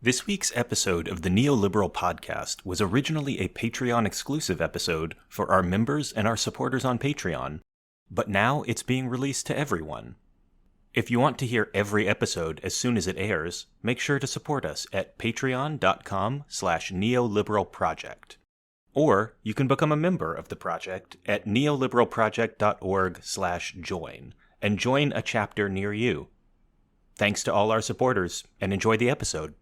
This week's episode of the Neoliberal Podcast was originally a Patreon-exclusive episode for our members and our supporters on Patreon, but now it's being released to everyone. If you want to hear every episode as soon as it airs, make sure to support us at patreon.com/neoliberalproject. Or you can become a member of the project at neoliberalproject.org/join and join a chapter near you. Thanks to all our supporters, and enjoy the episode.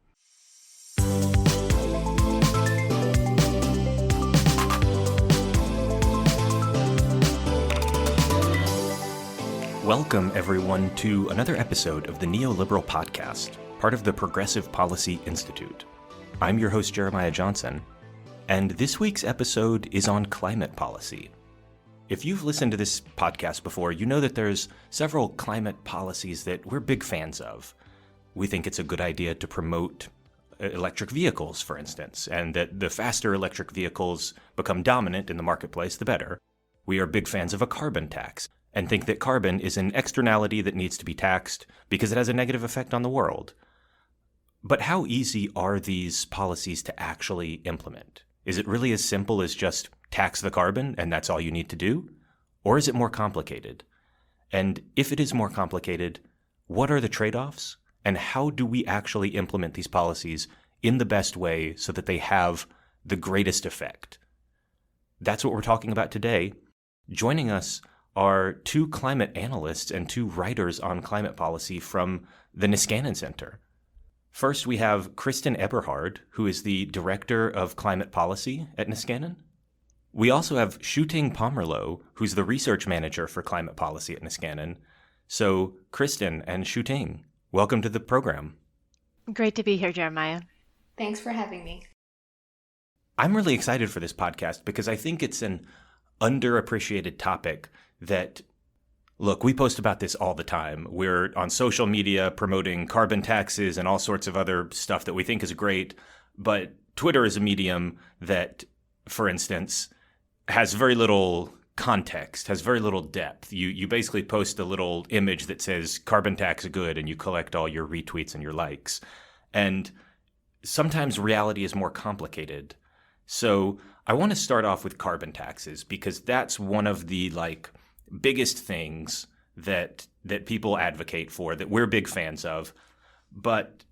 Welcome, everyone, to another episode of the Neoliberal Podcast, part of the Progressive Policy Institute. I'm your host, Jeremiah Johnson, and this week's episode is on climate policy. If you've listened to this podcast before, you know that there's several climate policies that we're big fans of. We think it's a good idea to promote electric vehicles, for instance, and that the faster electric vehicles become dominant in the marketplace, the better. We are big fans of a carbon tax, and think that carbon is an externality that needs to be taxed because it has a negative effect on the world. But how easy are these policies to actually implement? Is it really as simple as just tax the carbon and that's all you need to do? Or is it more complicated? And if it is more complicated, what are the trade-offs? And how do we actually implement these policies in the best way so that they have the greatest effect? That's what we're talking about today. Joining us are two climate analysts and two writers on climate policy from the Niskanen Center. First, we have Kristin Eberhard, who is the Director of Climate Policy at Niskanen. We also have Pomerleau, who's the Research Manager for Climate Policy at Niskanen. So, Kristin and Xuting, welcome to the program. Great to be here, Jeremiah. Thanks for having me. I'm really excited for this podcast because I think it's an underappreciated topic that, look, we post about this all the time. We're on social media promoting carbon taxes and all sorts of other stuff that we think is great. But Twitter is a medium that, for instance, has very little context, has very little depth. You basically post a little image that says carbon tax good and you collect all your retweets and your likes. And sometimes reality is more complicated. So I want to start off with carbon taxes because that's one of the biggest things that people advocate for, that we're big fans of. But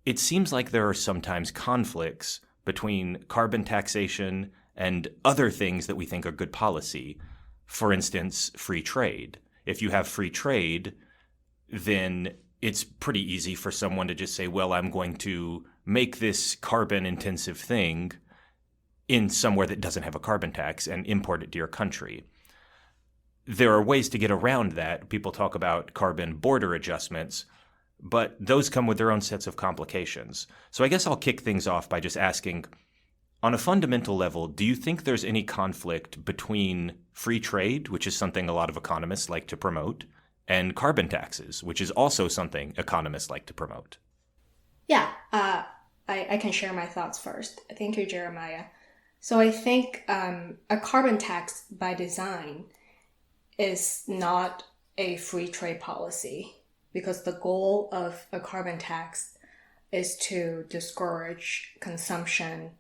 it seems like there are sometimes conflicts between carbon taxation and other things that we think are good policy. For instance, free trade. If you have free trade, then it's pretty easy for someone to just say, well, I'm going to make this carbon-intensive thing in somewhere that doesn't have a carbon tax and import it to your country. There are ways to get around that. People talk about carbon border adjustments, but those come with their own sets of complications. So I guess I'll kick things off by just asking, on a fundamental level, do you think there's any conflict between free trade, which is something a lot of economists like to promote, and carbon taxes, which is also something economists like to promote? Yeah, I can share my thoughts first. Thank you, Jeremiah. So I think a carbon tax by design is not a free trade policy because the goal of a carbon tax is to discourage consumption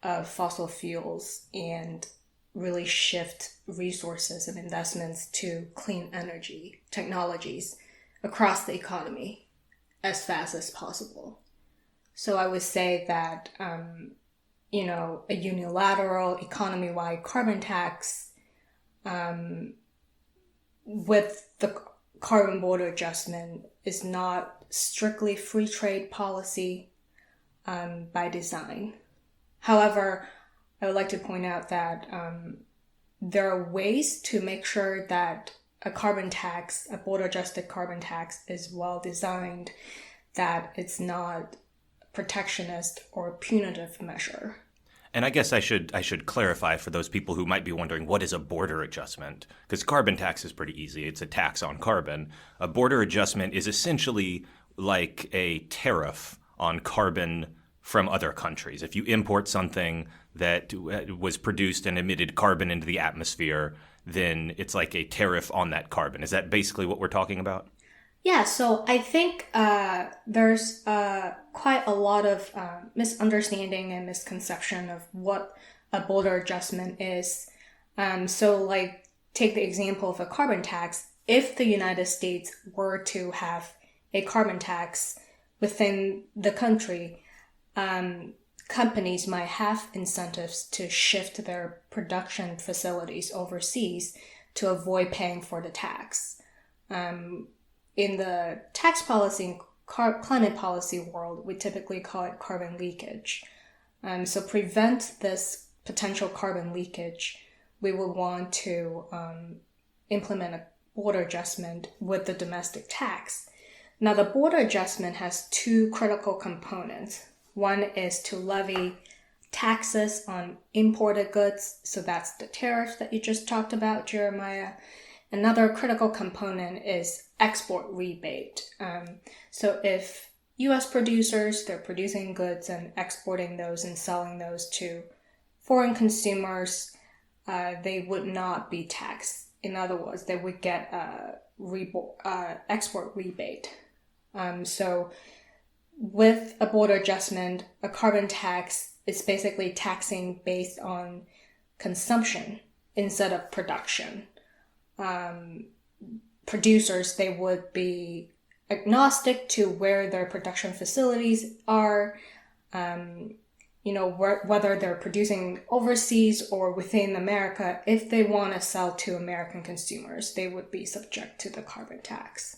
of fossil fuels and really shift resources and investments to clean energy technologies across the economy as fast as possible. So I would say that, a unilateral economy-wide carbon tax with the carbon border adjustment is not strictly free trade policy by design. However, I would like to point out that there are ways to make sure that a carbon tax, a border-adjusted carbon tax, is well designed, that it's not protectionist or punitive measure. And I guess I should clarify for those people who might be wondering, what is a border adjustment? Because carbon tax is pretty easy. It's a tax on carbon. A border adjustment is essentially like a tariff on carbon from other countries. If you import something that was produced and emitted carbon into the atmosphere, then it's like a tariff on that carbon. Is that basically what we're talking about? Yeah, so I think there's quite a lot of misunderstanding and misconception of what a border adjustment is. So, like, take the example of a carbon tax. If the United States were to have a carbon tax within the country, companies might have incentives to shift their production facilities overseas to avoid paying for the tax. In the tax policy and climate policy world, we typically call it carbon leakage. So prevent this potential carbon leakage, we would want to implement a border adjustment with the domestic tax. Now, the border adjustment has two critical components. One is to levy taxes on imported goods, so that's the tariff that you just talked about, Jeremiah. Another critical component is export rebate. So if U.S. producers, they're producing goods and exporting those and selling those to foreign consumers, they would not be taxed. In other words, they would get a export rebate. So with a border adjustment, a carbon tax is basically taxing based on consumption instead of production. Producers, they would be agnostic to where their production facilities are, whether they're producing overseas or within America. If they want to sell to American consumers, they would be subject to the carbon tax.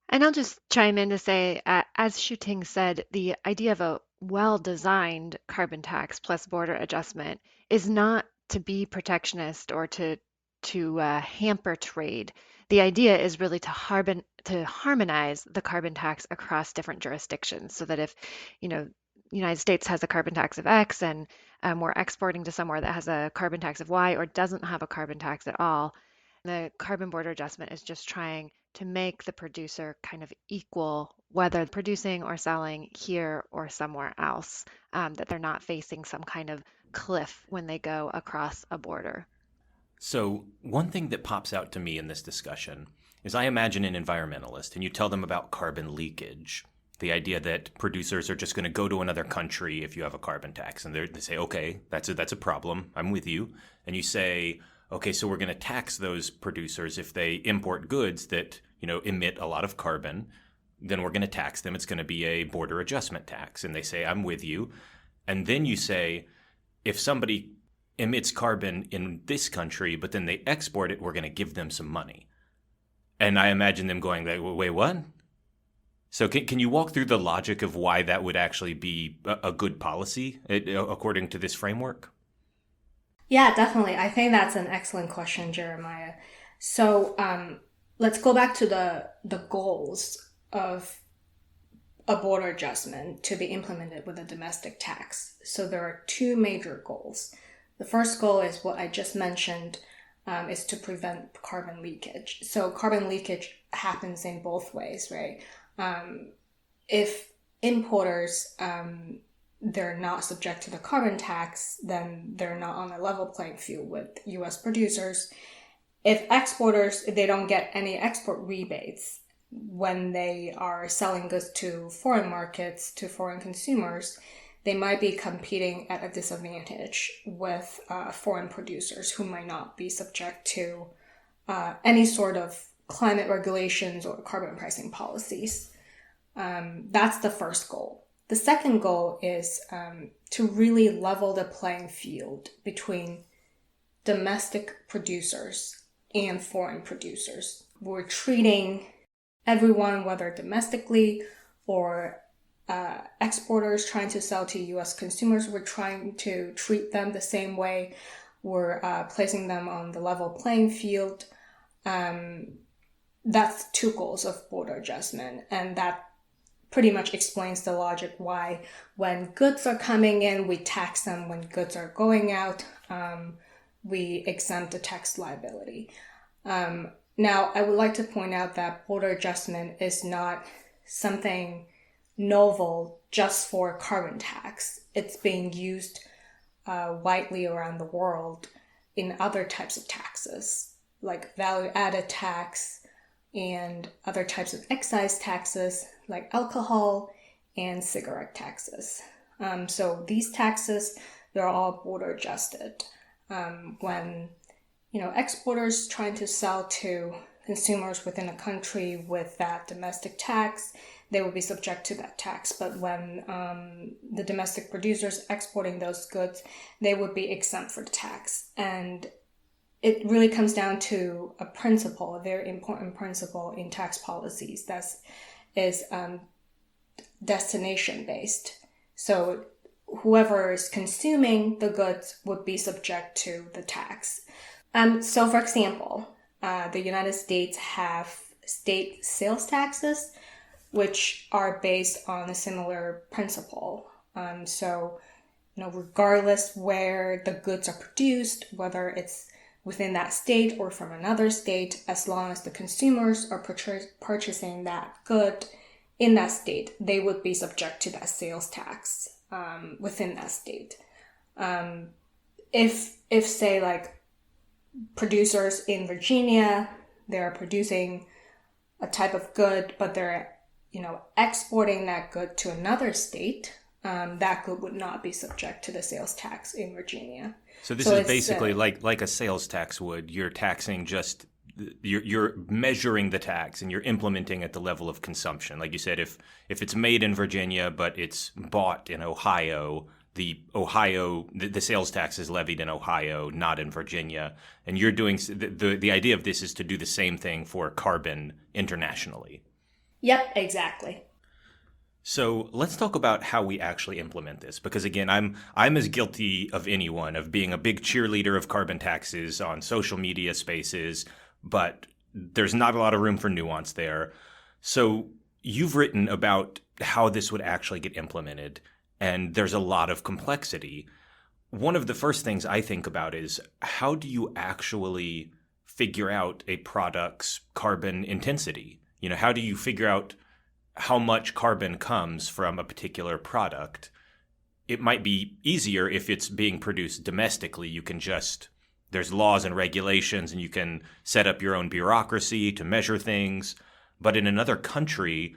And I'll just chime in to say, as Shuting said, the idea of a well-designed carbon tax plus border adjustment is not to be protectionist or to hamper trade. The idea is really to harmonize the carbon tax across different jurisdictions, so that if, the United States has a carbon tax of X and we're exporting to somewhere that has a carbon tax of Y or doesn't have a carbon tax at all, the carbon border adjustment is just trying to make the producer kind of equal, whether producing or selling here or somewhere else, that they're not facing some kind of cliff when they go across a border. So one thing that pops out to me in this discussion is I imagine an environmentalist and you tell them about carbon leakage, the idea that producers are just going to go to another country if you have a carbon tax. And they say, okay, that's a problem. I'm with you. And you say, okay, so we're going to tax those producers if they import goods that, emit a lot of carbon. Then we're going to tax them. It's going to be a border adjustment tax. And they say, I'm with you. And then you say, if somebody emits carbon in this country, but then they export it, we're going to give them some money. And I imagine them going, wait, what? So can you walk through the logic of why that would actually be a good policy according to this framework? Yeah, definitely. I think that's an excellent question, Jeremiah. So let's go back to the goals of a border adjustment to be implemented with a domestic tax. So there are two major goals. The first goal is what I just mentioned, is to prevent carbon leakage. So carbon leakage happens in both ways, right? If importers, they're not subject to the carbon tax, then they're not on a level playing field with U.S. producers. If exporters, they don't get any export rebates when they are selling goods to foreign markets, to foreign consumers, they might be competing at a disadvantage with foreign producers who might not be subject to any sort of climate regulations or carbon pricing policies. That's the first goal. The second goal is to really level the playing field between domestic producers and foreign producers. We're treating everyone, whether domestically or exporters trying to sell to U.S. consumers, we're trying to treat them the same way. We're placing them on the level playing field. That's two goals of border adjustment, and that pretty much explains the logic why when goods are coming in, we tax them. When goods are going out, we exempt the tax liability. Now, I would like to point out that border adjustment is not something novel just for carbon tax. It's being used widely around the world in other types of taxes, like value-added tax, and other types of excise taxes like alcohol and cigarette taxes. So these taxes, they're all border adjusted. When exporters trying to sell to consumers within a country with that domestic tax, they will be subject to that tax. But when the domestic producers exporting those goods, they would be exempt for the tax. And it really comes down to a principle, a very important principle in tax policies that is destination based. So whoever is consuming the goods would be subject to the tax. So for example, the United States have state sales taxes, which are based on a similar principle. So regardless where the goods are produced, whether it's within that state or from another state, as long as the consumers are purchasing that good in that state, they would be subject to that sales tax within that state. If say like producers in Virginia, they're producing a type of good, but they're exporting that good to another state, that good would not be subject to the sales tax in Virginia. So this is basically like a sales tax would. You're taxing just you're measuring the tax and you're implementing at the level of consumption. Like you said, if it's made in Virginia but it's bought in Ohio, the sales tax is levied in Ohio, not in Virginia. And you're doing the idea of this is to do the same thing for carbon internationally. Yep, exactly. So let's talk about how we actually implement this, because again, I'm as guilty of anyone of being a big cheerleader of carbon taxes on social media spaces, but there's not a lot of room for nuance there. So you've written about how this would actually get implemented, and there's a lot of complexity. One of the first things I think about is how do you actually figure out a product's carbon intensity? How do you figure out how much carbon comes from a particular product? It might be easier if it's being produced domestically. You can there's laws and regulations and you can set up your own bureaucracy to measure things. But in another country,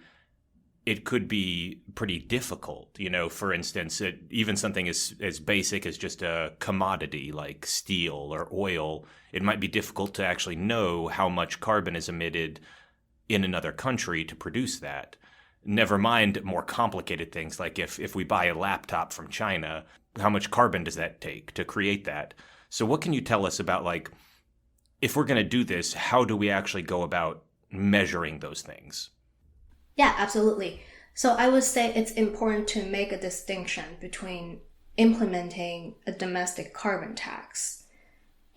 it could be pretty difficult. For instance, even something as basic as just a commodity like steel or oil, it might be difficult to actually know how much carbon is emitted in another country to produce that. Never mind more complicated things like if we buy a laptop from China, how much carbon does that take to create that? So what can you tell us about, if we're going to do this, how do we actually go about measuring those things? Yeah, absolutely. So I would say it's important to make a distinction between implementing a domestic carbon tax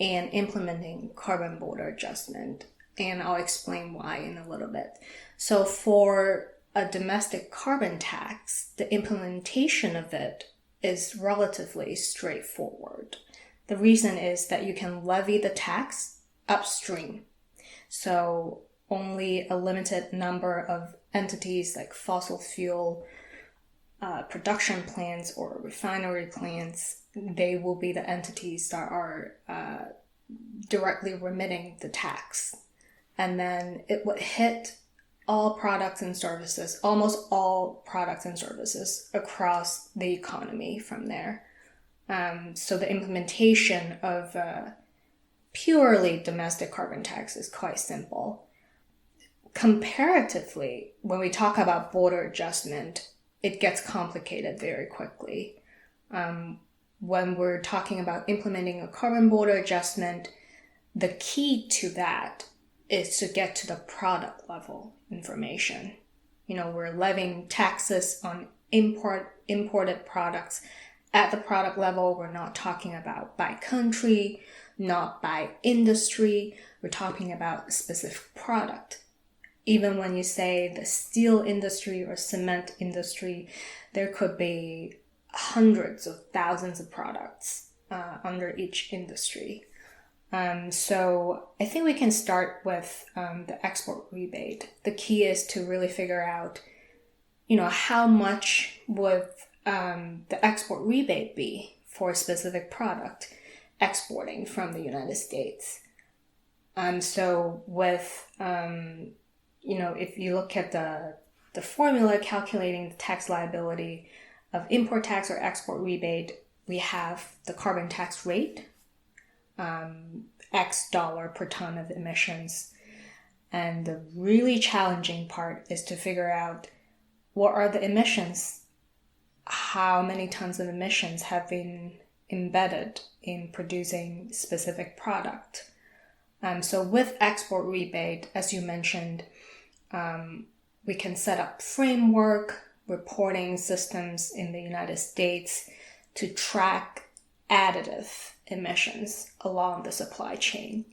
and implementing carbon border adjustment. And I'll explain why in a little bit. So for a domestic carbon tax, the implementation of it is relatively straightforward. The reason is that you can levy the tax upstream. So only a limited number of entities like fossil fuel production plants or refinery plants, they will be the entities that are directly remitting the tax. And then it would hit all products and services, almost all products and services across the economy from there. So the implementation of purely domestic carbon tax is quite simple. Comparatively, when we talk about border adjustment, it gets complicated very quickly. When we're talking about implementing a carbon border adjustment, the key to that is to get to the product level information. We're levying taxes on imported products at the product level. We're not talking about by country, not by industry. We're talking about a specific product. Even when you say the steel industry or cement industry, there could be hundreds of thousands of products under each industry. So I think we can start with the export rebate. The key is to really figure out, how much would the export rebate be for a specific product exporting from the United States. So with if you look at the formula calculating the tax liability of import tax or export rebate, we have the carbon tax rate, X dollar per ton of emissions. And the really challenging part is to figure out what are the emissions, how many tons of emissions have been embedded in producing specific product. So with export rebate, as you mentioned, we can set up framework reporting systems in the United States to track additive emissions along the supply chain.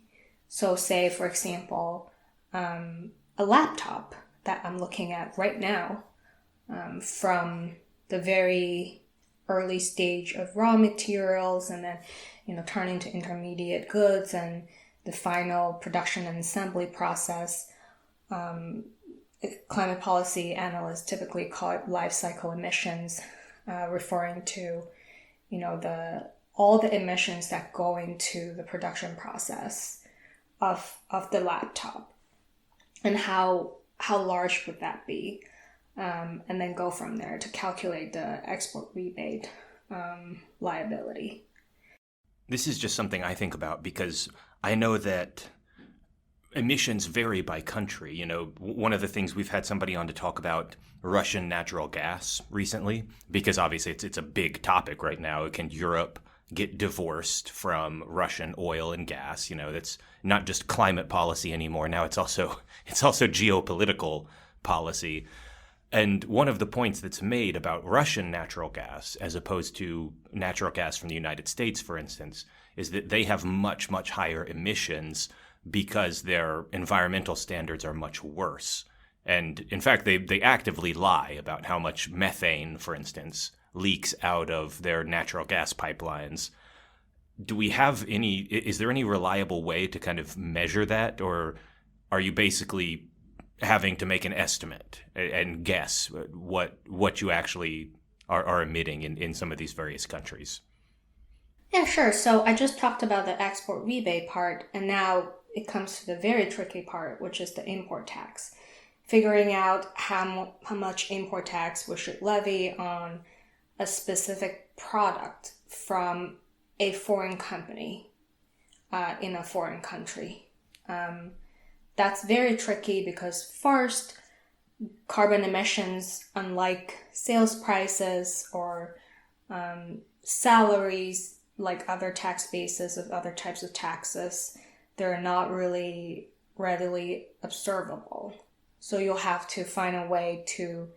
So say, for example, a laptop that I'm looking at right now, from the very early stage of raw materials and then, turning to intermediate goods and the final production and assembly process. Climate policy analysts typically call it life cycle emissions, referring to, all the emissions that go into the production process of the laptop, and how large would that be, and then go from there to calculate the export rebate liability. This is just something I think about because I know that emissions vary by country. One of the things we've had somebody on to talk about Russian natural gas recently, because obviously it's a big topic right now. Can Europe get divorced from Russian oil and gas? That's not just climate policy anymore. Now it's also geopolitical policy. And one of the points that's made about Russian natural gas, as opposed to natural gas from the United States, for instance, is that they have much, much higher emissions because their environmental standards are much worse. And in fact, they actively lie about how much methane, for instance, leaks out of their natural gas pipelines. Is there any reliable way to kind of measure that? Or are you basically having to make an estimate and guess what you actually are emitting in some of these various countries? Yeah, sure. So I just talked about the export rebate part, and now it comes to the very tricky part, which is the import tax. Figuring out how much import tax we should levy on a specific product from a foreign company in a foreign country. That's very tricky because first, carbon emissions, unlike sales prices or salaries, like other tax bases of other types of taxes, they're not really readily observable. So you'll have to find a way to,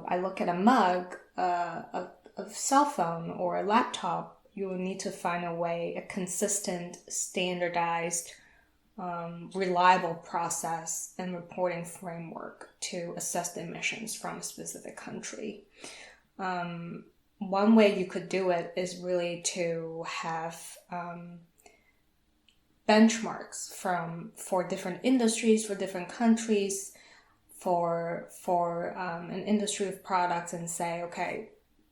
I look at a mug, a cell phone or a laptop, you will need to find a consistent, standardized, reliable process and reporting framework to assess the emissions from a specific country. One way you could do it is really to have benchmarks for different industries, for different countries, for an industry of products, and say, okay,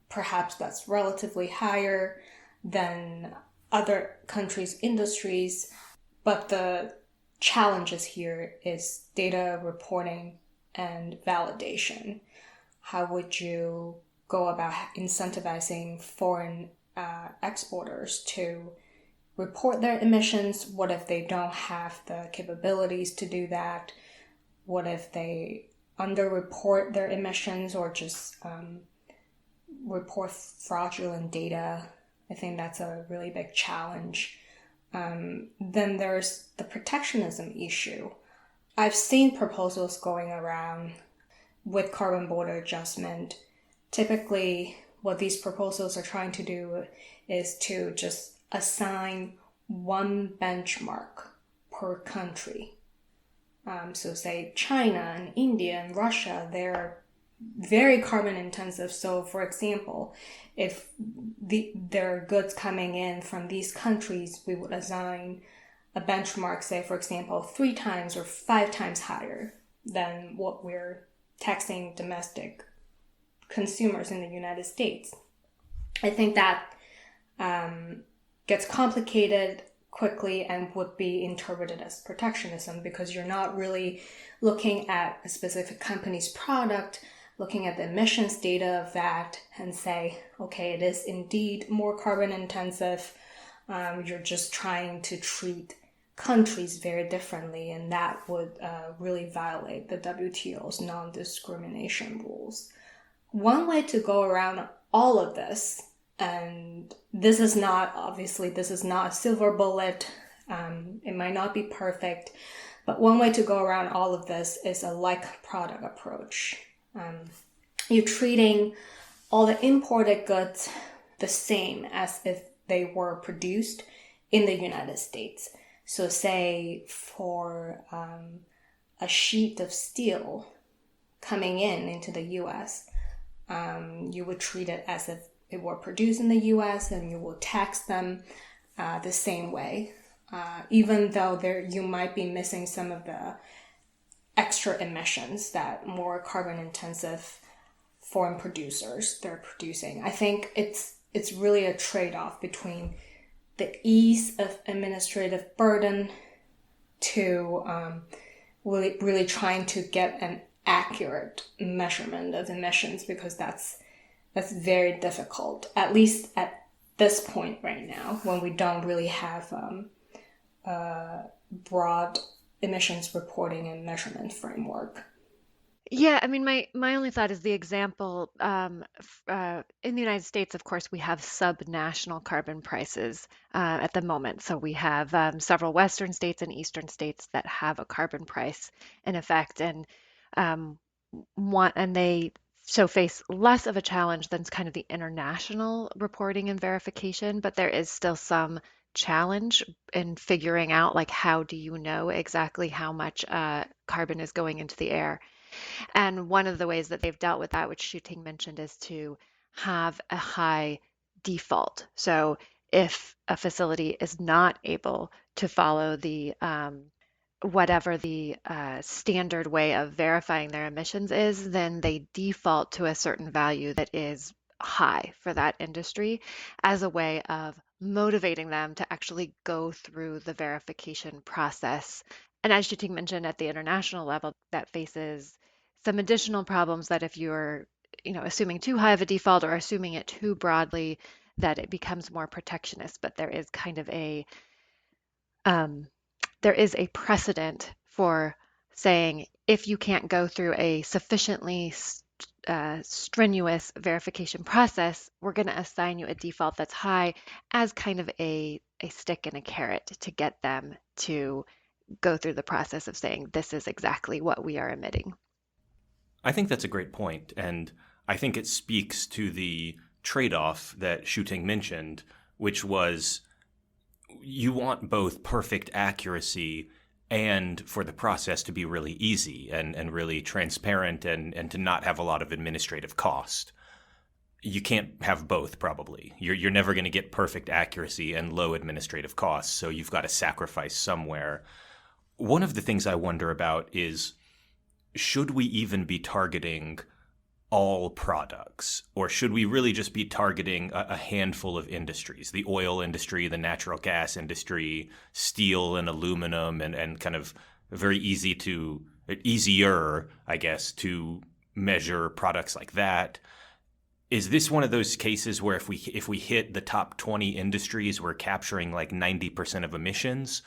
perhaps that's relatively higher than other countries' industries. But the challenges here is data reporting and validation. How would you go about incentivizing foreign exporters to report their emissions? What if they don't have the capabilities to do that? What if they underreport their emissions or just report fraudulent data? I think that's a really big challenge. Then there's the protectionism issue. I've seen proposals going around with carbon border adjustment. Typically, what these proposals are trying to do is to just assign one benchmark per country. So say China and India and Russia, they're very carbon intensive. So for example, if there are goods coming in from these countries, we would assign a benchmark, say for example, 3 times or 5 times higher than what we're taxing domestic consumers in the United States. I think that gets complicated quickly and would be interpreted as protectionism, because you're not really looking at a specific company's product, looking at the emissions data of that and say, okay, it is indeed more carbon intensive. You're just trying to treat countries very differently, and that would really violate the WTO's non-discrimination rules. One way to go around all of this, and this is not a silver bullet, it might not be perfect, but one way to go around all of this is a like product approach. You're treating all the imported goods the same as if they were produced in the United States. So say for a sheet of steel coming into the US, you would treat it as if it were produced in the US, and you will tax them the same way, even though you might be missing some of the extra emissions that more carbon intensive foreign producers they're producing. I think it's really a trade-off between the ease of administrative burden to really trying to get an accurate measurement of emissions, because that's very difficult, at least at this point right now, when we don't really have broad emissions reporting and measurement framework. Yeah, I mean, my only thought is the example in the United States, of course, we have subnational carbon prices at the moment. So we have several Western states and Eastern states that have a carbon price in effect, and they face less of a challenge than kind of the international reporting and verification, but there is still some challenge in figuring out, like, how do you know exactly how much carbon is going into the air? And one of the ways that they've dealt with that, which Shuting mentioned, is to have a high default. So if a facility is not able to follow the whatever the standard way of verifying their emissions is, then they default to a certain value that is high for that industry as a way of motivating them to actually go through the verification process. And as Shuting mentioned, at the international level, that faces some additional problems, that if you're assuming too high of a default or assuming it too broadly, that it becomes more protectionist. But there is kind of there is a precedent for saying, if you can't go through a sufficiently strenuous verification process, we're going to assign you a default that's high as kind of a stick and a carrot to get them to go through the process of saying, this is exactly what we are emitting. I think that's a great point, and I think it speaks to the trade-off that Shuting mentioned, which was you want both perfect accuracy and for the process to be really easy and really transparent and to not have a lot of administrative cost. You can't have both, probably. You're never going to get perfect accuracy and low administrative costs, so you've got to sacrifice somewhere. One of the things I wonder about is, should we even be targeting all products, or should we really just be targeting a handful of industries? The oil industry, the natural gas industry, steel and aluminum, and kind of very easier, I guess, to measure products like that. Is this one of those cases where if we hit the top 20 industries, we're capturing like 90% of emissions?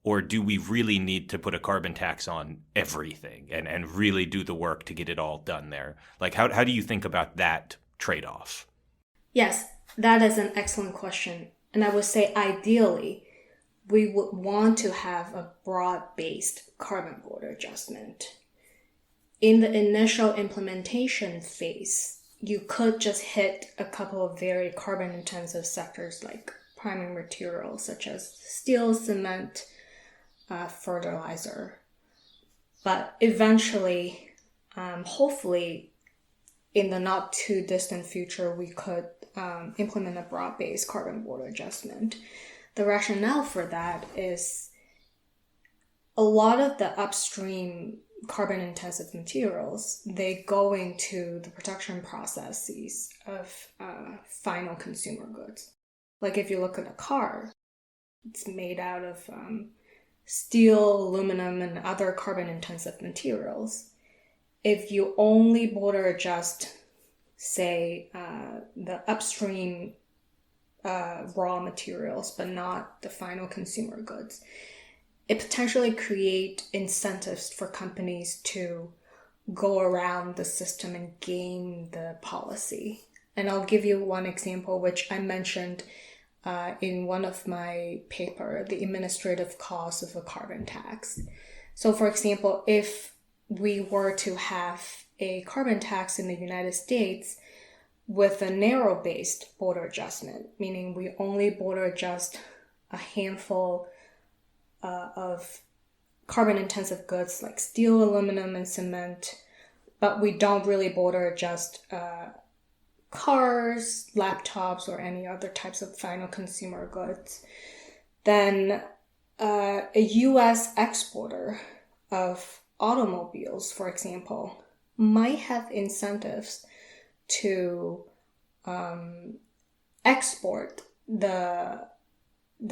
Or do we really need to put a carbon tax on everything and really do the work to get it all done there? Like, how do you think about that trade-off? Yes, that is an excellent question. And I would say ideally, we would want to have a broad-based carbon border adjustment. In the initial implementation phase, you could just hit a couple of very carbon-intensive sectors like primary materials such as steel, cement, fertilizer. But eventually, hopefully, in the not too distant future, we could implement a broad-based carbon border adjustment. The rationale for that is a lot of the upstream carbon-intensive materials, they go into the production processes of final consumer goods. Like if you look at a car, It's made out of steel, aluminum, and other carbon-intensive materials. If you only border adjust, say, the upstream raw materials, but not the final consumer goods, it potentially create incentives for companies to go around the system and game the policy. And I'll give you one example, which I mentioned in one of my paper, the administrative cost of a carbon tax. So for example, if we were to have a carbon tax in the United States with a narrow-based border adjustment, meaning we only border adjust a handful of carbon-intensive goods like steel, aluminum, and cement, but we don't really border adjust cars, laptops, or any other types of final consumer goods, then a U.S. exporter of automobiles, for example, might have incentives to export the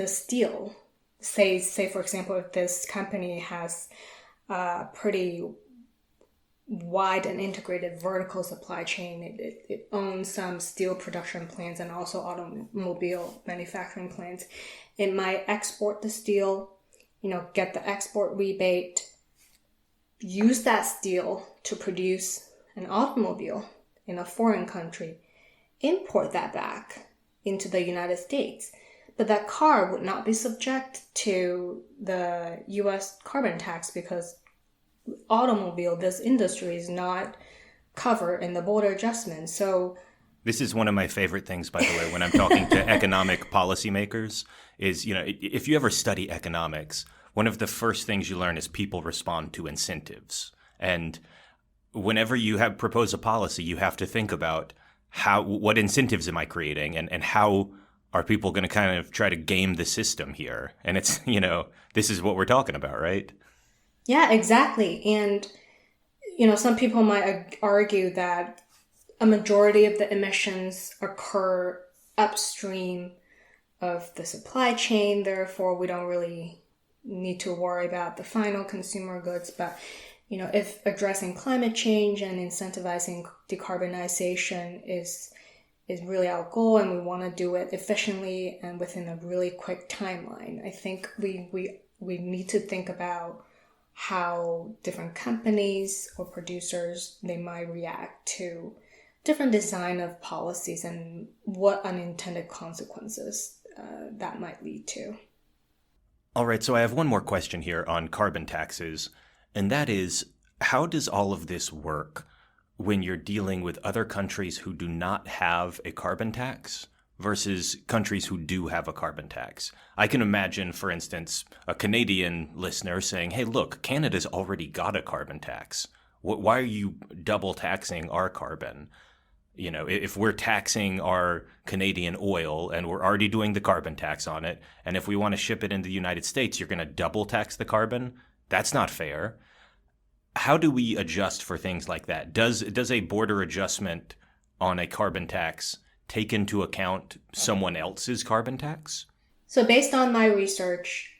steel. Say for example, if this company has a pretty wide and integrated vertical supply chain, it owns some steel production plants and also automobile manufacturing plants, it might export the steel, get the export rebate, use that steel to produce an automobile in a foreign country, import that back into the United States. But that car would not be subject to the U.S. carbon tax because this industry is not covered in the border adjustment. So this is one of my favorite things, by the way, when I'm talking to economic policymakers is, if you ever study economics, one of the first things you learn is people respond to incentives. And whenever you propose a policy, you have to think about what incentives am I creating and how are people going to kind of try to game the system here? And it's, this is what we're talking about, right? Yeah, exactly. And, some people might argue that a majority of the emissions occur upstream of the supply chain. Therefore, we don't really need to worry about the final consumer goods. But, if addressing climate change and incentivizing decarbonization is really our goal, and we want to do it efficiently and within a really quick timeline, I think we need to think about how different companies or producers, they might react to different design of policies and what unintended consequences that might lead to. All right, so I have one more question here on carbon taxes, and that is, how does all of this work when you're dealing with other countries who do not have a carbon tax versus countries who do have a carbon tax? I can imagine, for instance, a Canadian listener saying, hey, look, Canada's already got a carbon tax. Why are you double taxing our carbon? If we're taxing our Canadian oil and we're already doing the carbon tax on it, and if we want to ship it into the United States, you're going to double tax the carbon? That's not fair. How do we adjust for things like that? Does a border adjustment on a carbon tax take into account someone else's carbon tax? So based on my research,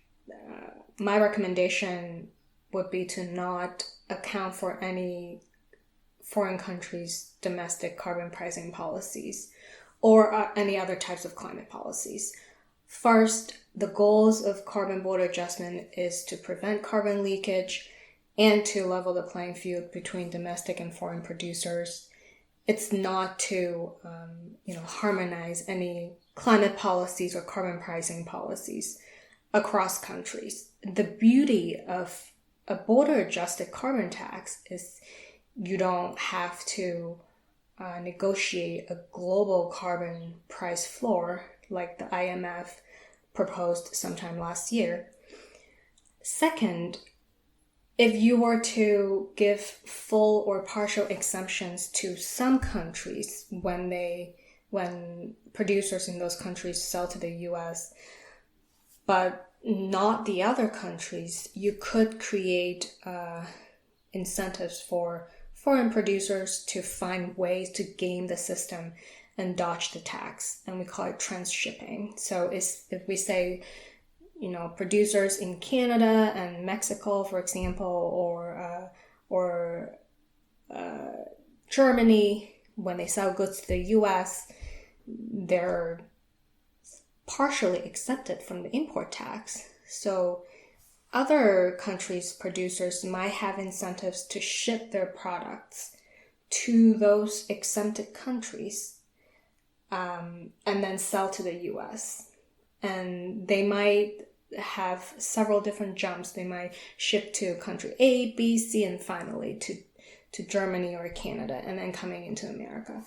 my recommendation would be to not account for any foreign countries' domestic carbon pricing policies or any other types of climate policies. First, the goals of carbon border adjustment is to prevent carbon leakage and to level the playing field between domestic and foreign producers. It's not to, harmonize any climate policies or carbon pricing policies across countries. The beauty of a border-adjusted carbon tax is you don't have to negotiate a global carbon price floor like the IMF proposed sometime last year. Second, if you were to give full or partial exemptions to some countries when producers in those countries sell to the US, but not the other countries, you could create incentives for foreign producers to find ways to game the system and dodge the tax. And we call it transshipping. So if we say producers in Canada and Mexico, for example, or Germany, when they sell goods to the U.S., they're partially exempted from the import tax. So other countries' producers might have incentives to ship their products to those exempted countries and then sell to the U.S. And they might have several different jumps. They might ship to country A, B, C, and finally to Germany or Canada, and then coming into America.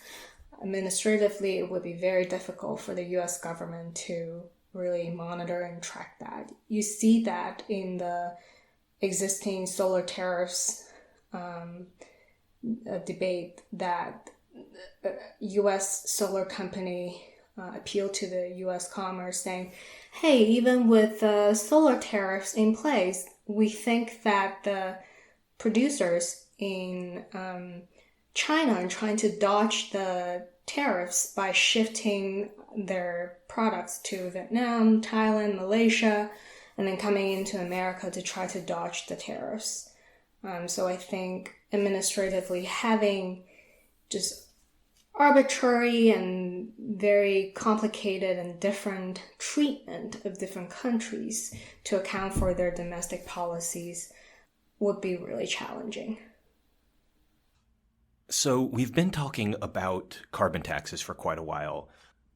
Administratively, it would be very difficult for the U.S. government to really monitor and track that. You see that in the existing solar tariffs debate, that U.S. solar company appealed to the U.S. Commerce saying, hey, even with solar tariffs in place, we think that the producers in China are trying to dodge the tariffs by shifting their products to Vietnam, Thailand, Malaysia, and then coming into America to try to dodge the tariffs. So I think administratively having just arbitrary and very complicated and different treatment of different countries to account for their domestic policies would be really challenging. So we've been talking about carbon taxes for quite a while,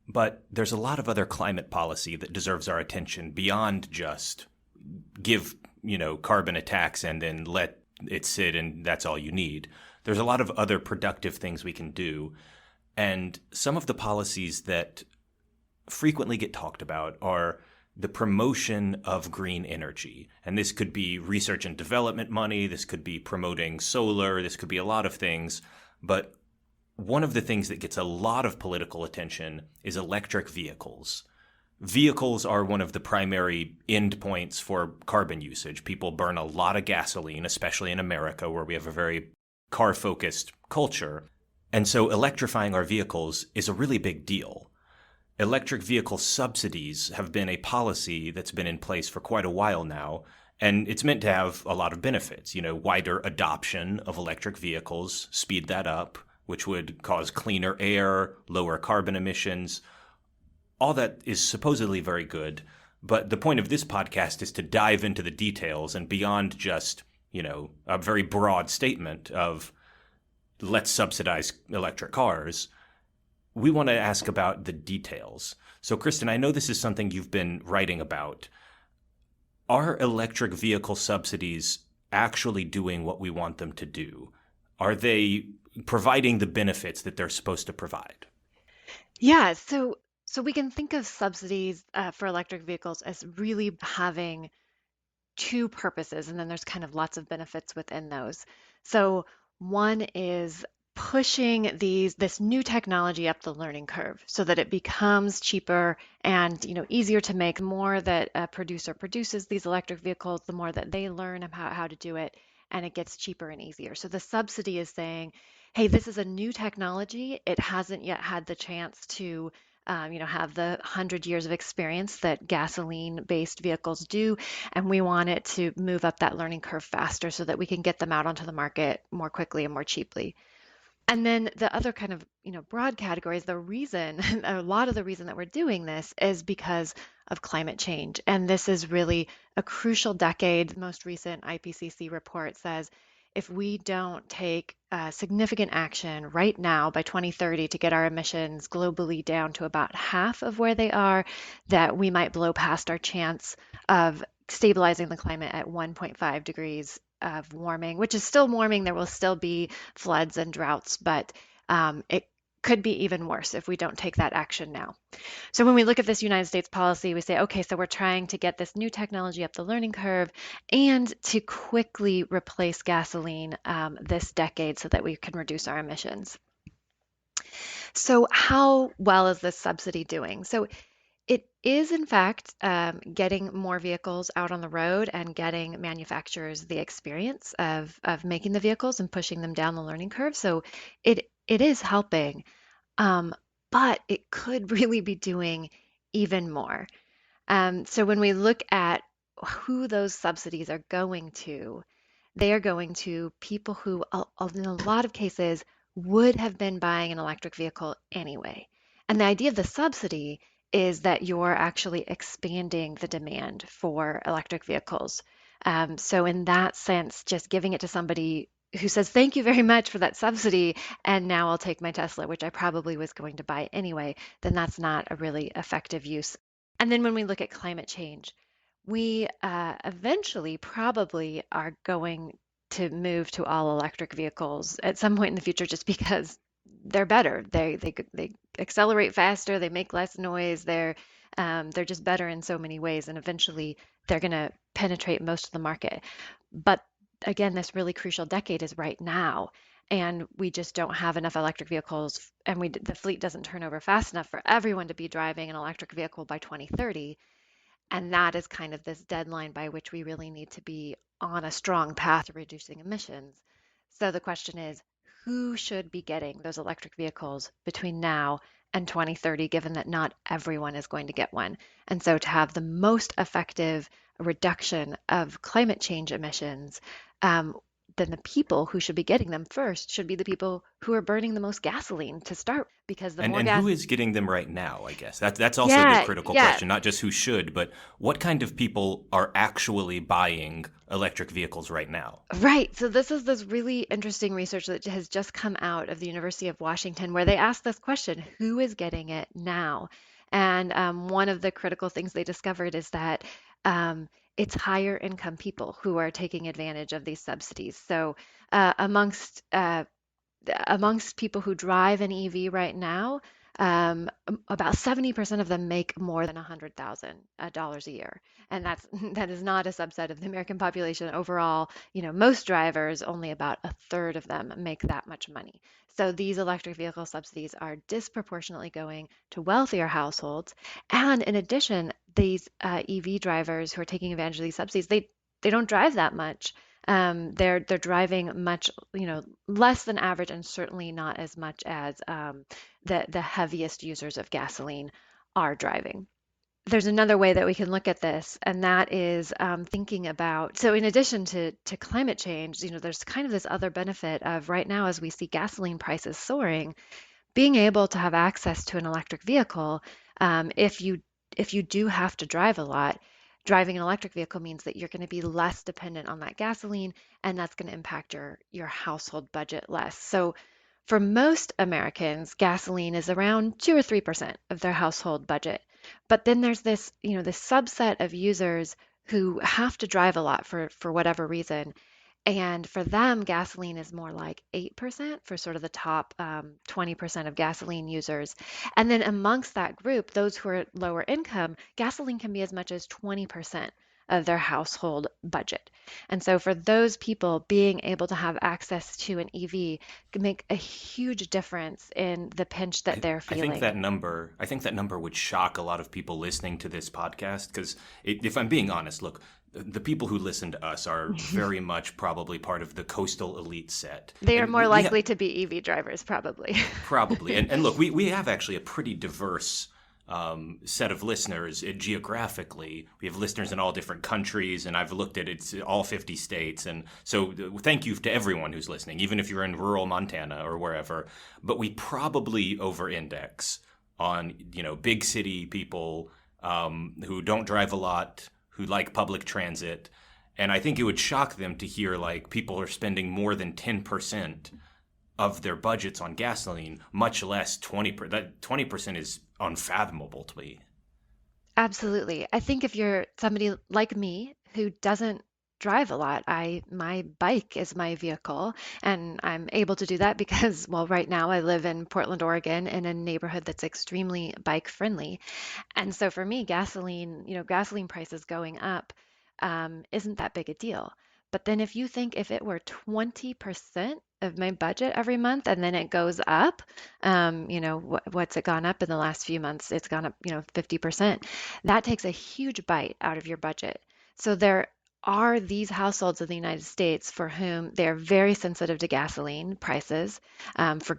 but there's a lot of other climate policy that deserves our attention beyond just give, carbon a tax and then let it sit and that's all you need. There's a lot of other productive things we can do. And some of the policies that frequently get talked about are the promotion of green energy. And this could be research and development money. This could be promoting solar. This could be a lot of things. But one of the things that gets a lot of political attention is electric vehicles. Vehicles are one of the primary endpoints for carbon usage. People burn a lot of gasoline, especially in America, where we have a very car-focused culture. And so electrifying our vehicles is a really big deal. Electric vehicle subsidies have been a policy that's been in place for quite a while now, and it's meant to have a lot of benefits. Wider adoption of electric vehicles, speed that up, which would cause cleaner air, lower carbon emissions. All that is supposedly very good, but the point of this podcast is to dive into the details and beyond just, a very broad statement of let's subsidize electric cars. We want to ask about the details. So, Kristin, I know this is something you've been writing about. Are electric vehicle subsidies actually doing what we want them to do? Are they providing the benefits that they're supposed to provide? Yeah, so we can think of subsidies for electric vehicles as really having two purposes, and then there's kind of lots of benefits within those. So one is pushing this new technology up the learning curve so that it becomes cheaper and easier to make. The more that a producer produces these electric vehicles, the more that they learn about how to do it, and it gets cheaper and easier. So the subsidy is saying, hey, this is a new technology. It hasn't yet had the chance to have the 100 years of experience that gasoline-based vehicles do, and we want it to move up that learning curve faster so that we can get them out onto the market more quickly and more cheaply. And then the other kind of, broad categories, the reason, a lot of the reason that we're doing this is because of climate change. And this is really a crucial decade. The most recent IPCC report says if we don't take significant action right now by 2030 to get our emissions globally down to about half of where they are, that we might blow past our chance of stabilizing the climate at 1.5 degrees of warming, which is still warming. There will still be floods and droughts, but it could be even worse if we don't take that action now. So when we look at this United States policy, we say, okay, so we're trying to get this new technology up the learning curve and to quickly replace gasoline this decade so that we can reduce our emissions. So how well is this subsidy doing? So it is, in fact, getting more vehicles out on the road and getting manufacturers the experience of making the vehicles and pushing them down the learning curve. So it is helping, but it could really be doing even more. So when we look at who those subsidies are going to, they are going to people who, in a lot of cases, would have been buying an electric vehicle anyway. And the idea of the subsidy is that you're actually expanding the demand for electric vehicles. So in that sense, just giving it to somebody who says, thank you very much for that subsidy, and now I'll take my Tesla, which I probably was going to buy anyway, then that's not a really effective use. And then when we look at climate change, we eventually probably are going to move to all electric vehicles at some point in the future just because they're better. They accelerate faster, they make less noise, they're just better in so many ways, and eventually they're going to penetrate most of the market. But again, this really crucial decade is right now, and we just don't have enough electric vehicles, and the fleet doesn't turn over fast enough for everyone to be driving an electric vehicle by 2030. And that is kind of this deadline by which we really need to be on a strong path to reducing emissions. So the question is, who should be getting those electric vehicles between now and 2030, given that not everyone is going to get one? And so to have the most effective reduction of climate change emissions, then the people who should be getting them first should be the people who are burning the most gasoline to start, because the more And gas. who is getting them right now, I guess? That's also the Yeah, critical yeah. question, not just who should, but what kind of people are actually buying electric vehicles right now? Right. So this is this really interesting research that has just come out of the University of Washington, where they asked this question, who is getting it now? And one of the critical things they discovered is that it's higher income people who are taking advantage of these subsidies. So amongst people who drive an EV right now, about 70% of them make more than $100,000 a year. And that is not a subset of the American population overall. Most drivers, only about a third of them make that much money. So these electric vehicle subsidies are disproportionately going to wealthier households. And in addition, these EV drivers who are taking advantage of these subsidies, they don't drive that much. They're driving much, less than average, and certainly not as much as the heaviest users of gasoline are driving. There's another way that we can look at this, and that is thinking about. So, in addition to climate change, there's kind of this other benefit of right now, as we see gasoline prices soaring, being able to have access to an electric vehicle, if you do have to drive a lot, driving an electric vehicle means that you're going to be less dependent on that gasoline, and that's going to impact your household budget less. So for most Americans, gasoline is around 2 or 3% of their household budget. But then there's this subset of users who have to drive a lot for whatever reason, and for them, gasoline is more like 8% for sort of the top 20% of gasoline users. And then amongst that group, those who are lower income, gasoline can be as much as 20% of their household budget. And so for those people, being able to have access to an EV can make a huge difference in the pinch that they're I think feeling. that number would shock a lot of people listening to this podcast because if I'm being honest, look, the people who listen to us are very much probably part of the coastal elite set. They are And more we have, likely to be EV drivers, probably. probably. And look, we have actually a pretty diverse set of listeners geographically. We have listeners in all different countries, and I've looked at it's all 50 states. And so thank you to everyone who's listening, even if you're in rural Montana or wherever. But we probably over-index on, big city people who don't drive a lot, who like public transit. And I think it would shock them to hear like people are spending more than 10% of their budgets on gasoline, much less 20%. That 20% is unfathomable to me. Absolutely. I think if you're somebody like me who doesn't drive a lot, my bike is my vehicle, and I'm able to do that because, well, right now I live in Portland, Oregon, in a neighborhood that's extremely bike friendly. And so for me, gasoline prices going up isn't that big a deal. But then if you think if it were 20% of my budget every month and then it goes up, what's it gone up in the last few months? It's gone up, 50%. That takes a huge bite out of your budget. So there are these households in the United States for whom they're very sensitive to gasoline prices, for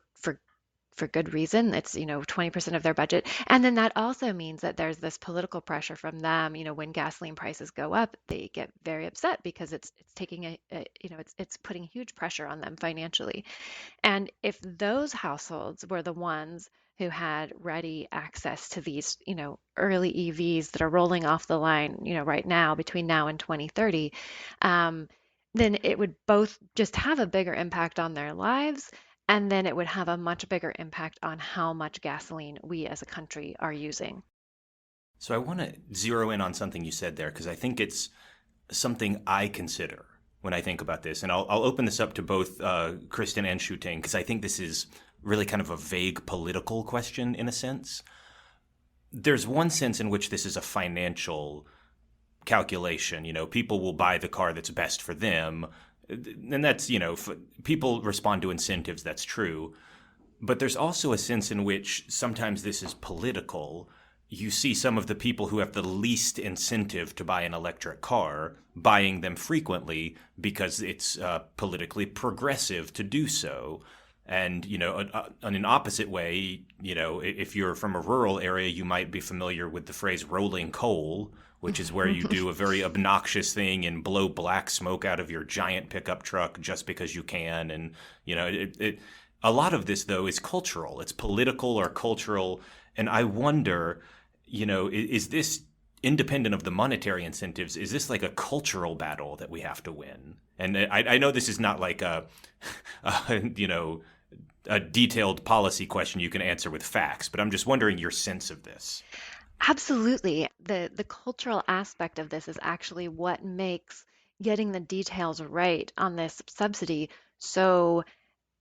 for good reason. It's, 20% of their budget. And then that also means that there's this political pressure from them. When gasoline prices go up, they get very upset because it's taking it's putting huge pressure on them financially. And if those households were the ones who had ready access to these, early EVs that are rolling off the line, right now, between now and 2030, then it would both just have a bigger impact on their lives, and then it would have a much bigger impact on how much gasoline we as a country are using. So I want to zero in on something you said there, because I think it's something I consider when I think about this. And I'll open this up to both Kristin and Shu-Ting, because I think this is really kind of a vague political question in a sense. There's one sense in which this is a financial calculation. People will buy the car that's best for them. And that's, people respond to incentives. That's true. But there's also a sense in which sometimes this is political. You see some of the people who have the least incentive to buy an electric car buying them frequently because it's politically progressive to do so. And, in an opposite way, if you're from a rural area, you might be familiar with the phrase rolling coal, which is where you do a very obnoxious thing and blow black smoke out of your giant pickup truck just because you can. And, a lot of this, though, is cultural. It's political or cultural. And I wonder, is this independent of the monetary incentives? Is this like a cultural battle that we have to win? And I know this is not like a detailed policy question you can answer with facts, but I'm just wondering your sense of this. Absolutely. The cultural aspect of this is actually what makes getting the details right on this subsidy so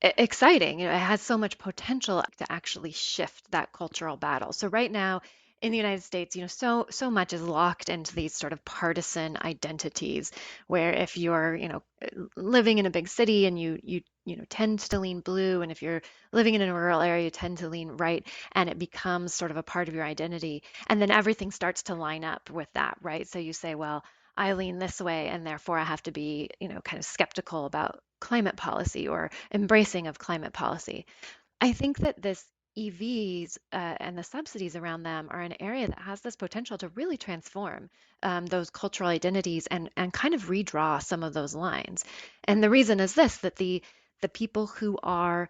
exciting. It has so much potential to actually shift that cultural battle. So right now in the United States, so much is locked into these sort of partisan identities where if you're, living in a big city and you tend to lean blue, and if you're living in a rural area, you tend to lean right, and it becomes sort of a part of your identity. And then everything starts to line up with that, right? So you say, well, I lean this way, and therefore I have to be, kind of skeptical about climate policy or embracing of climate policy. I think that this EVs and the subsidies around them are an area that has this potential to really transform those cultural identities and kind of redraw some of those lines. And the reason is this, that the people who are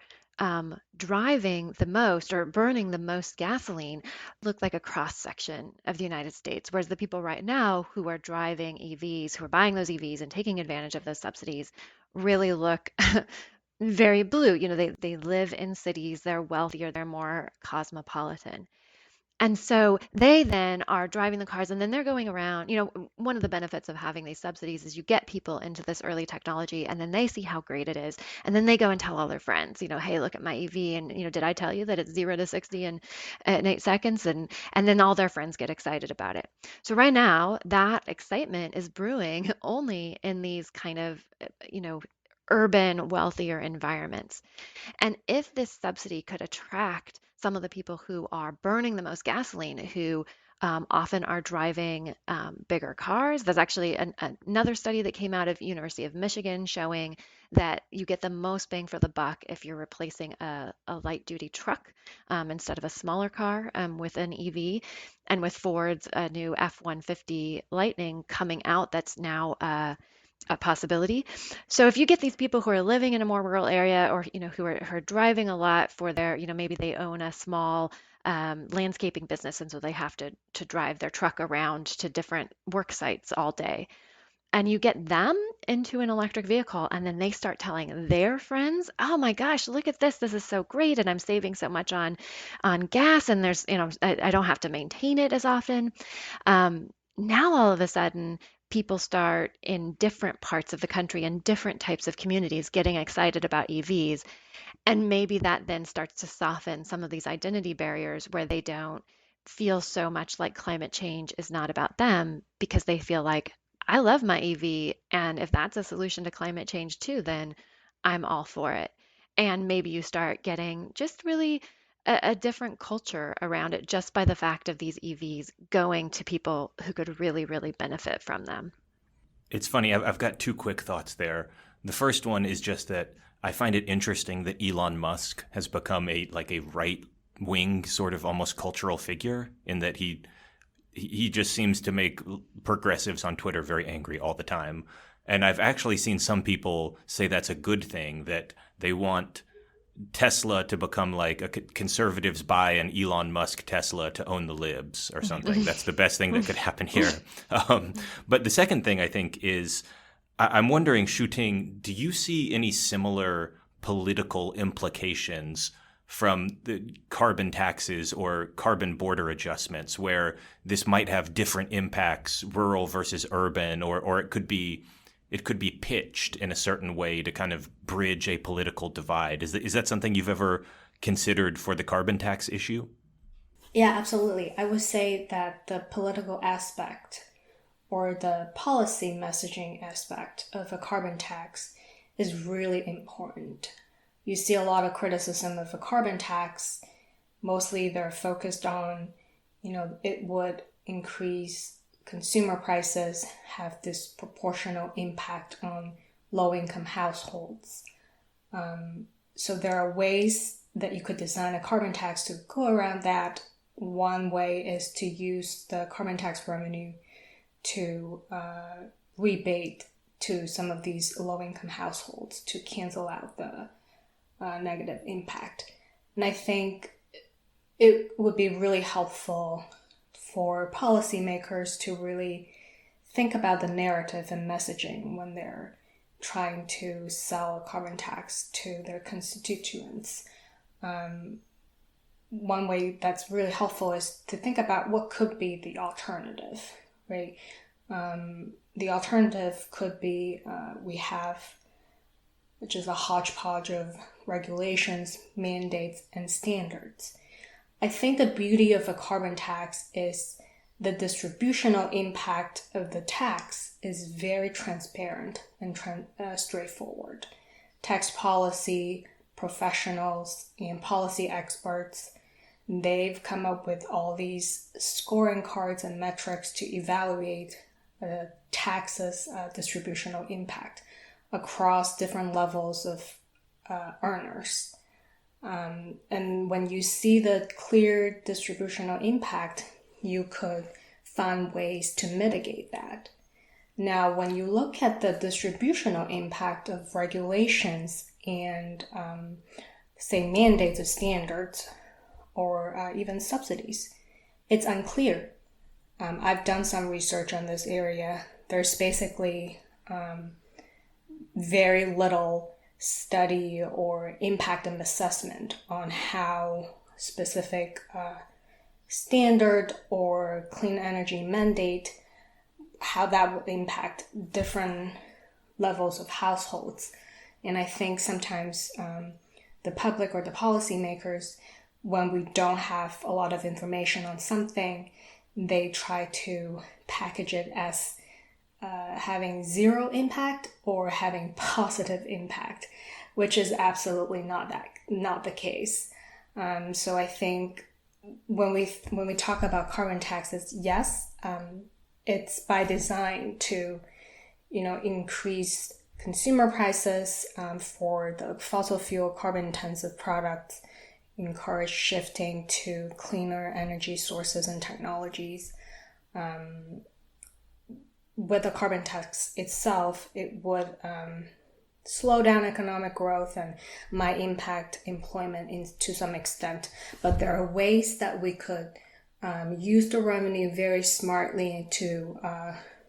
driving the most or burning the most gasoline look like a cross section of the United States, whereas the people right now who are driving EVs, who are buying those EVs and taking advantage of those subsidies, really look very blue. They live in cities, they're wealthier, they're more cosmopolitan. And so they then are driving the cars and then they're going around. One of the benefits of having these subsidies is you get people into this early technology and then they see how great it is. And then they go and tell all their friends, hey, look at my EV. And, did I tell you that it's 0 to 60 in 8 seconds? And then all their friends get excited about it. So right now, that excitement is brewing only in these kind of, urban, wealthier environments. And if this subsidy could attract some of the people who are burning the most gasoline, who often are driving bigger cars. There's actually another study that came out of University of Michigan showing that you get the most bang for the buck if you're replacing a light-duty truck instead of a smaller car with an EV. And with Ford's new F-150 Lightning coming out, that's now a possibility. So if you get these people who are living in a more rural area, or who are driving a lot for their, maybe they own a small landscaping business, and so they have to drive their truck around to different work sites all day, and you get them into an electric vehicle, and then they start telling their friends, oh my gosh, look at this is so great, and I'm saving so much on gas, and there's, I don't have to maintain it as often. Now all of a sudden people start in different parts of the country and different types of communities getting excited about EVs. And maybe that then starts to soften some of these identity barriers where they don't feel so much like climate change is not about them, because they feel like, I love my EV, and if that's a solution to climate change too, then I'm all for it. And maybe you start getting just really a different culture around it just by the fact of these EVs going to people who could really, really benefit from them. It's funny, I've got two quick thoughts there. The first one is just that I find it interesting that Elon Musk has become a right wing sort of almost cultural figure in that he just seems to make progressives on Twitter very angry all the time. And I've actually seen some people say that's a good thing, that they want Tesla to become like conservatives buy an Elon Musk Tesla to own the libs or something. That's the best thing that could happen here. But the second thing I think is I'm wondering, Shu-Ting, do you see any similar political implications from the carbon taxes or carbon border adjustments where this might have different impacts, rural versus urban, or it could be pitched in a certain way to kind of bridge a political divide? Is that something you've ever considered for the carbon tax issue? Yeah, absolutely. I would say that the political aspect or the policy messaging aspect of a carbon tax is really important. You see a lot of criticism of a carbon tax. Mostly they're focused on, it would increase consumer prices, have disproportional impact on low-income households. So there are ways that you could design a carbon tax to go around that. One way is to use the carbon tax revenue to rebate to some of these low-income households to cancel out the negative impact. And I think it would be really helpful for policymakers to really think about the narrative and messaging when they're trying to sell a carbon tax to their constituents. One way that's really helpful is to think about what could be the alternative, right? The alternative could be which is a hodgepodge of regulations, mandates, and standards. I think the beauty of a carbon tax is the distributional impact of the tax is very transparent and straightforward. Tax policy professionals and policy experts, they've come up with all these scoring cards and metrics to evaluate the tax's distributional impact across different levels of earners. And when you see the clear distributional impact, you could find ways to mitigate that. Now, when you look at the distributional impact of regulations and, say, mandates or standards, or even subsidies, it's unclear. I've done some research on this area. There's basically very little study or impact and assessment on how specific standard or clean energy mandate, how that would impact different levels of households. And I think sometimes the public or the policymakers, when we don't have a lot of information on something, they try to package it as having zero impact or having positive impact, which is absolutely not the case. So I think when we talk about carbon taxes, yes, it's by design to, increase consumer prices for the fossil fuel carbon intensive products, encourage shifting to cleaner energy sources and technologies. With the carbon tax itself, it would slow down economic growth and might impact employment to some extent. But there are ways that we could use the revenue very smartly to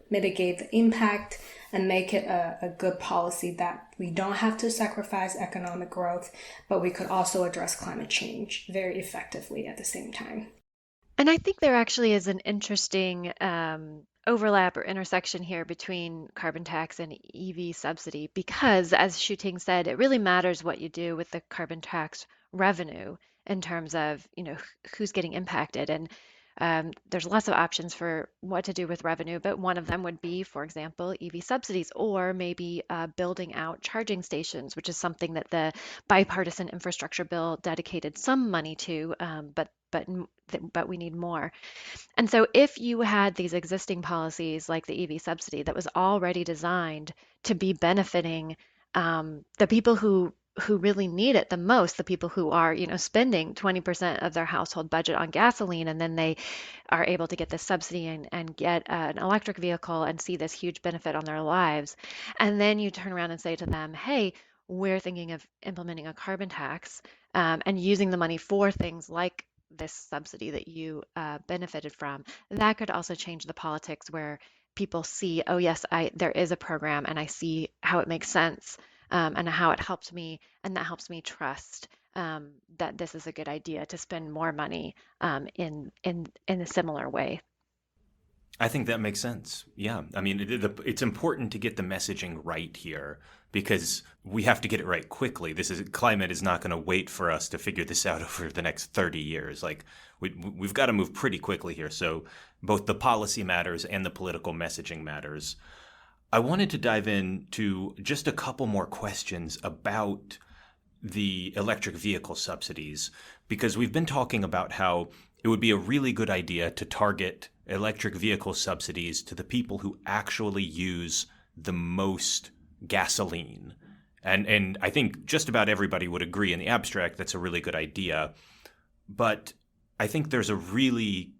mitigate the impact and make it a good policy that we don't have to sacrifice economic growth, but we could also address climate change very effectively at the same time. And I think there actually is an interesting overlap or intersection here between carbon tax and EV subsidy, because as Shu-Ting said, it really matters what you do with the carbon tax revenue in terms of, who's getting impacted. And there's lots of options for what to do with revenue, but one of them would be, for example, EV subsidies, or maybe building out charging stations, which is something that the bipartisan infrastructure bill dedicated some money to, but we need more. And so if you had these existing policies like the EV subsidy that was already designed to be benefiting the people who who really need it the most, the people who are, spending 20% of their household budget on gasoline, and then they are able to get this subsidy and get an electric vehicle and see this huge benefit on their lives. And then you turn around and say to them, hey, we're thinking of implementing a carbon tax and using the money for things like this subsidy that you benefited from. That could also change the politics where people see, oh yes, there is a program and I see how it makes sense and how it helped me, and that helps me trust that this is a good idea to spend more money in a similar way. I think that makes sense. Yeah. I mean, it's important to get the messaging right here because we have to get it right quickly. Climate is not going to wait for us to figure this out over the next 30 years. Like we've got to move pretty quickly here. So both the policy matters and the political messaging matters. I wanted to dive into just a couple more questions about the electric vehicle subsidies, because we've been talking about how it would be a really good idea to target electric vehicle subsidies to the people who actually use the most gasoline. And I think just about everybody would agree in the abstract that's a really good idea. But I think there's a really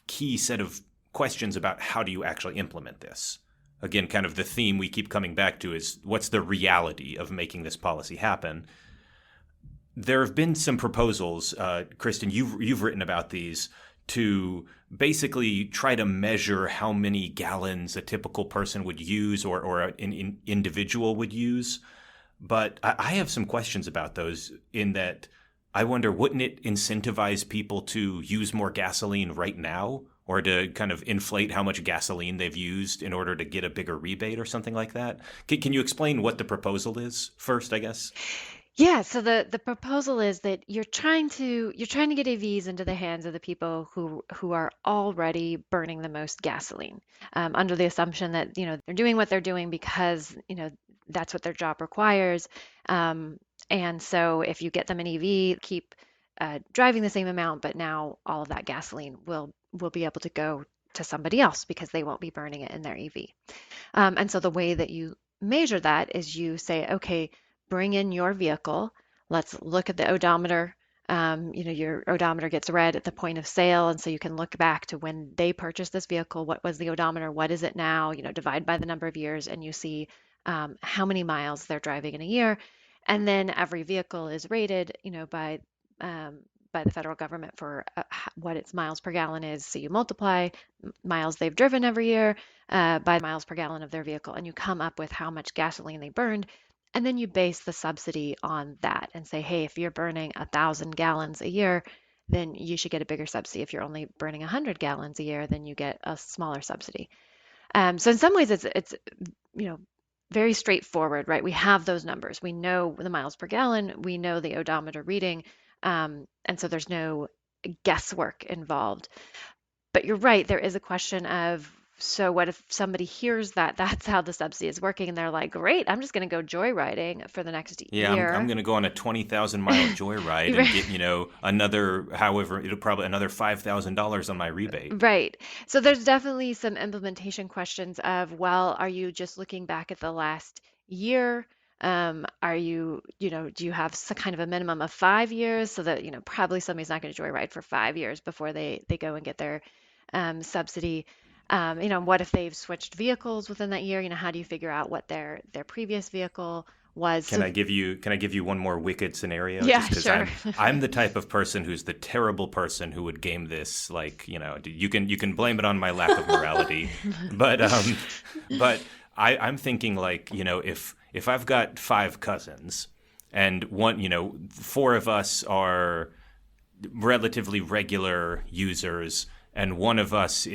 key set of questions about how do you actually implement this. Again, kind of the theme we keep coming back to is what's the reality of making this policy happen? There have been some proposals, Kristin, you've written about these, to basically try to measure how many gallons a typical person would use or an individual would use. But I have some questions about those in that I wonder, wouldn't it incentivize people to use more gasoline right now or to kind of inflate how much gasoline they've used in order to get a bigger rebate or something like that? Can you explain what the proposal is first, I guess? Yeah, so the proposal is that you're trying to get EVs into the hands of the people who are already burning the most gasoline, under the assumption that they're doing what they're doing because that's what their job requires, and so if you get them an EV, keep driving the same amount, but now all of that gasoline will be able to go to somebody else because they won't be burning it in their EV, and so the way that you measure that is you say, okay, bring in your vehicle. Let's look at the odometer. Your odometer gets read at the point of sale, and so you can look back to when they purchased this vehicle. What was the odometer? What is it now? Divide by the number of years, and you see how many miles they're driving in a year. And then every vehicle is rated, by the federal government for what its miles per gallon is. So you multiply miles they've driven every year by miles per gallon of their vehicle, and you come up with how much gasoline they burned. And then you base the subsidy on that and say, hey, if you're burning 1,000 gallons a year, then you should get a bigger subsidy. If you're only burning 100 gallons a year, then you get a smaller subsidy. So in some ways, it's very straightforward, right? We have those numbers. We know the miles per gallon. We know the odometer reading. And so there's no guesswork involved. But you're right, there is a question of, so what if somebody hears that that's how the subsidy is working and they're like, great, I'm just going to go joyriding for the next Yeah, year. I'm going to go on a 20,000 mile joyride and get, another $5,000 on my rebate. Right. So there's definitely some implementation questions of, well, are you just looking back at the last year? Are you, do you have some kind of a minimum of 5 years so that, probably somebody's not going to joyride for 5 years before they go and get their subsidy? What if they've switched vehicles within that year? How do you figure out what their previous vehicle was? Can I give you one more wicked scenario? Yeah, Just sure. I'm the type of person who's the terrible person who would game this. Like, you can blame it on my lack of morality, but I'm thinking like, if I've got 5 cousins and one, 4 of us are relatively regular users and one of us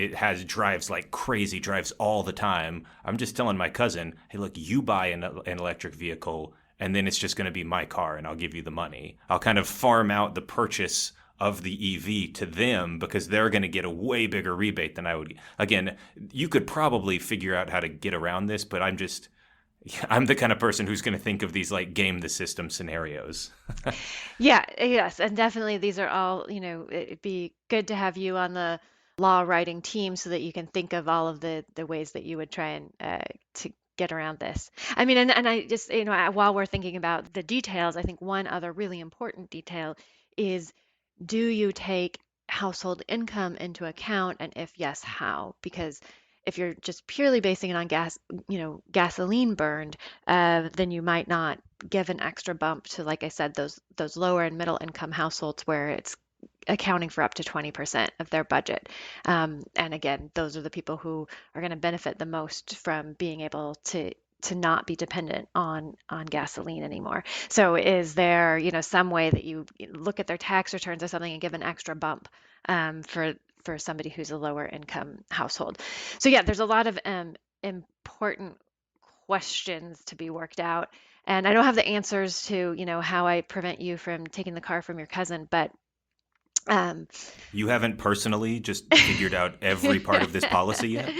drives like crazy, drives all the time, I'm just telling my cousin, hey, look, you buy an electric vehicle and then it's just going to be my car and I'll give you the money. I'll kind of farm out the purchase of the EV to them because they're going to get a way bigger rebate than I would. Again, you could probably figure out how to get around this, but I'm the kind of person who's going to think of these like game the system scenarios. Yes, and definitely these are all, it'd be good to have you on the law writing team so that you can think of all of the ways that you would try and get around this. I mean, and I just, while we're thinking about the details, I think one other really important detail is, do you take household income into account? And if yes, how? Because if you're just purely basing it on gasoline burned, then you might not give an extra bump to, like I said, those lower and middle income households where it's accounting for up to 20% of their budget. And again, those are the people who are going to benefit the most from being able to not be dependent on gasoline anymore. So is there, some way that you look at their tax returns or something and give an extra bump for somebody who's a lower income household? So yeah, there's a lot of important questions to be worked out. And I don't have the answers to, how I prevent you from taking the car from your cousin, but you haven't personally just figured out every part of this policy yet?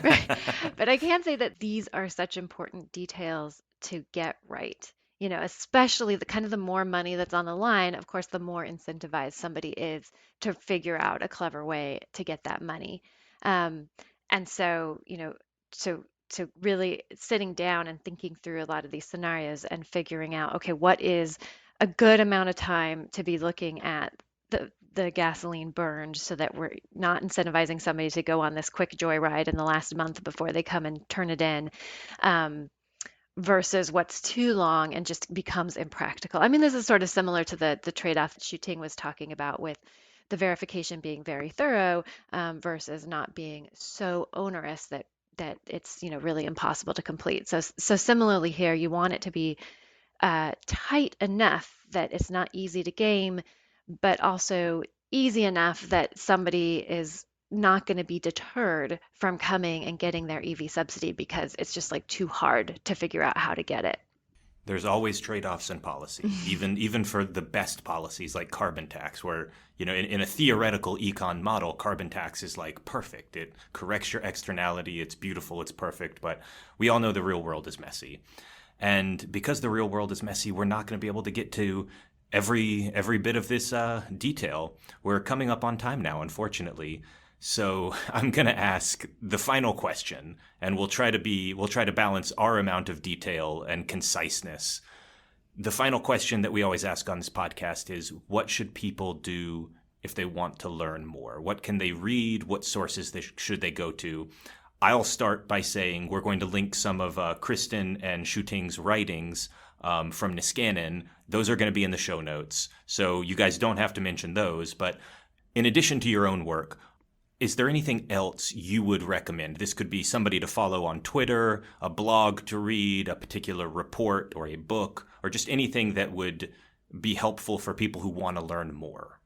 Right. But I can say that these are such important details to get right. Especially the more money that's on the line, of course, the more incentivized somebody is to figure out a clever way to get that money. And so, so really sitting down and thinking through a lot of these scenarios and figuring out, okay, what is a good amount of time to be looking at the gasoline burned so that we're not incentivizing somebody to go on this quick joyride in the last month before they come and turn it in, versus what's too long and just becomes impractical. I mean, this is sort of similar to the trade-off that Xuting was talking about, with the verification being very thorough versus not being so onerous that it's really impossible to complete. So similarly here, you want it to be tight enough that it's not easy to game, but also easy enough that somebody is not going to be deterred from coming and getting their EV subsidy because it's just like too hard to figure out how to get it. There's always trade-offs in policy, even for the best policies like carbon tax, where, in a theoretical econ model, carbon tax is like perfect. It corrects your externality. It's beautiful. It's perfect. But we all know the real world is messy. And because the real world is messy, we're not going to be able to get to every bit of this detail. We're coming up on time now, unfortunately. So I'm going to ask the final question, and we'll try to balance our amount of detail and conciseness. The final question that we always ask on this podcast is, what should people do if they want to learn more? What can they read? What sources should they go to? I'll start by saying we're going to link some of Kristin and Xuting's writings from Niskanen. Those are going to be in the show notes, so you guys don't have to mention those. But in addition to your own work, is there anything else you would recommend? This could be somebody to follow on Twitter, a blog to read, a particular report or a book, or just anything that would be helpful for people who want to learn more.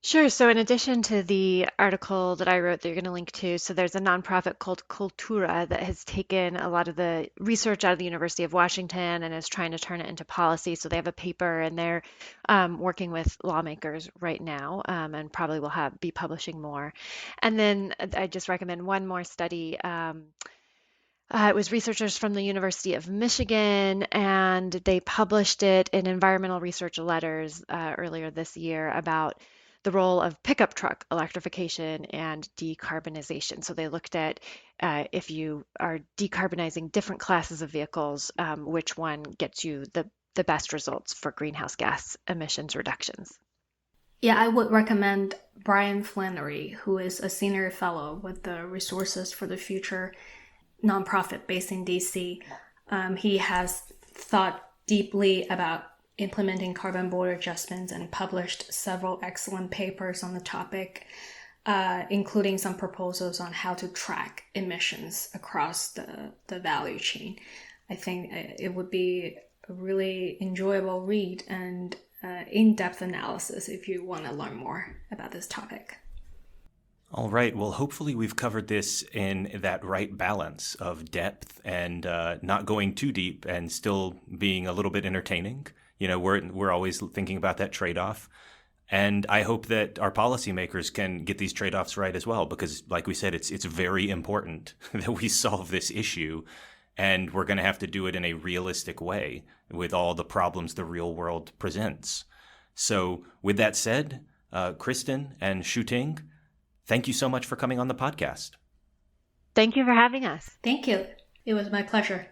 Sure. So in addition to the article that I wrote that you're going to link to, so there's a nonprofit called Cultura that has taken a lot of the research out of the University of Washington and is trying to turn it into policy. So they have a paper, and they're working with lawmakers right now, and probably will be publishing more. And then I just recommend one more study. It was researchers from the University of Michigan, and they published it in Environmental Research Letters earlier this year about the role of pickup truck electrification and decarbonization. So they looked at if you are decarbonizing different classes of vehicles, which one gets you the best results for greenhouse gas emissions reductions. Yeah, I would recommend Brian Flannery, who is a senior fellow with the Resources for the Future nonprofit based in DC. He has thought deeply about implementing carbon border adjustments and published several excellent papers on the topic, including some proposals on how to track emissions across the value chain. I think it would be a really enjoyable read and in-depth analysis if you want to learn more about this topic. All right. Well, hopefully we've covered this in that right balance of depth and not going too deep and still being a little bit entertaining. We're always thinking about that trade-off. And I hope that our policymakers can get these trade-offs right as well, because like we said, it's very important that we solve this issue, and we're going to have to do it in a realistic way with all the problems the real world presents. So with that said, Kristin and Xuting, thank you so much for coming on the podcast. Thank you for having us. Thank you. It was my pleasure.